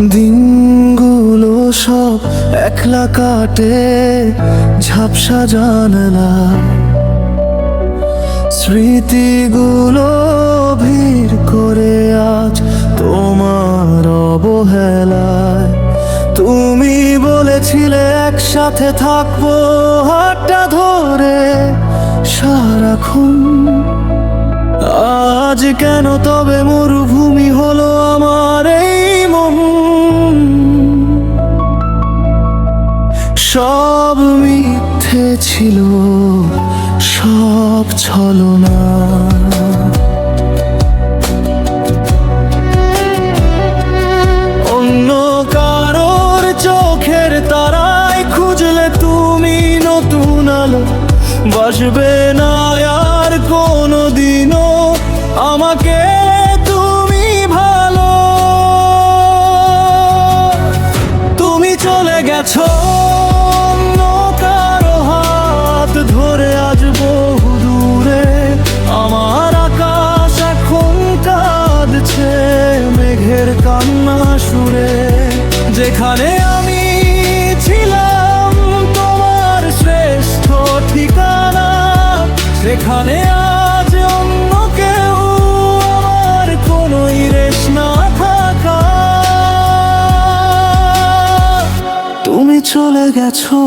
দিনগুলো সব একলা কাটে ঝাপসা জানলা, স্মৃতিগুলো ভিড় করে আজ তোমার অবহেলায়। তুমি বলেছিলে একসাথে থাকবো হাতটা ধরে সারাক্ষণ, আজ কেন তবে মরুভূমি হলো আমার এই মন। সব মিথ্যে ছিল, সব ছলনা, অন্য কারোর চোখের তারায় খুঁজলে তুমি নতুন আলো। বাসবে না আর কোনোদিনও আমাকে তুমি ভালো। তুমি চলে গেছো অন্য কারো হাত ধরে আজ বহু দূরে। আমার আকাশ এখন কাঁদছে মেঘের কান্না সুরে। যেখানে আমি ছিলাম তোমার শ্রেষ্ঠ ঠিকানা, সেখানে আজ অন্য কেউ আমার কোনোই রেশ না থাকা। তুমি চলে গেছো।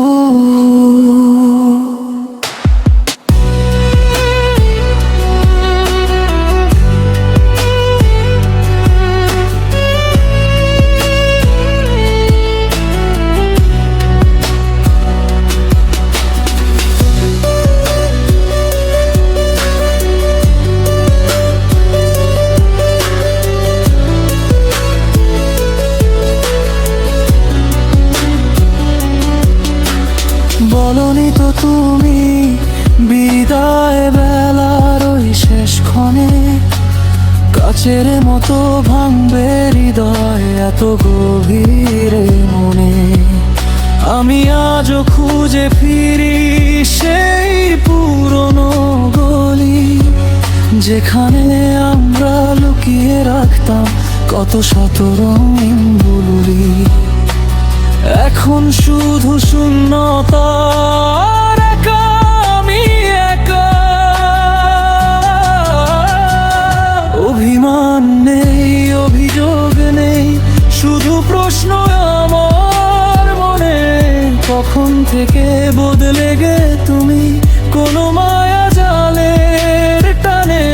বলনি তো তুমি বিদায় বেলার ওই শেষ ক্ষণে, কাচের মতো ভাঙবে হৃদয় এত গভীরে মনে। আমি আজও খুঁজে ফিরি সেই পুরনো গলি, যেখানে আমরা লুকিয়ে রাখতাম কত শত রঙিন বুলবুলি। এখন শুধু শূন্যতা, আর একা আমি একা। অভিমান নেই, অভিযোগ নেই, শুধু প্রশ্ন আমার মনে। কখন থেকে বদলে গে তুমি কোনো মায়া জালের টানে?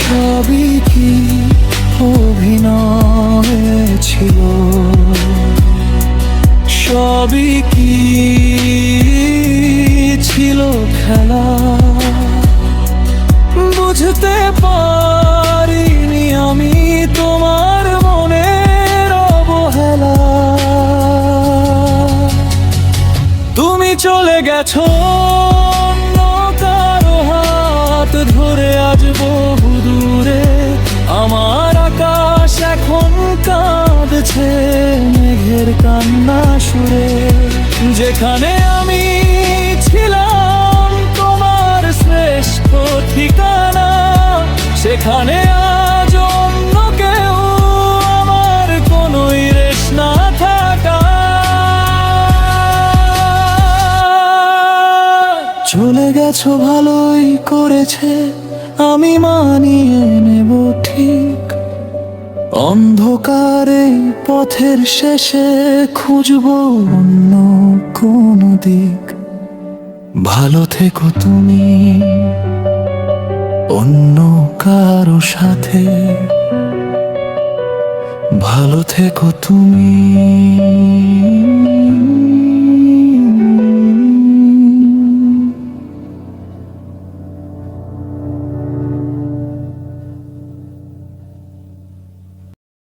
সবই কি অভিনয় ছিল? সবই কি ছিল খেলা? বুঝতে পারিনি আমি তোমার মনের অবহেলা। তুমি চলে গেছো অন্য কারো হাত ধরে আজ বহু দূরে। আমার আকাশ এখন কাঁদছে মেঘের কান্না সুরে। যেখানে আমি ছিলাম তোমার শ্রেষ্ঠ ঠিকানা, সেখানে আজ অন্য কেউ আমার কোনোই রেশ না থাকা। চলে গেছো ভালোই করেছে, আমি মানিয়ে নেব ঠিক। অন্ধকারে পথের শেষে খুঁজবো অন্য কোনো দিক। ভালো থেকো তুমি অন্য কারো সাথে, ভালো থেকো তুমি।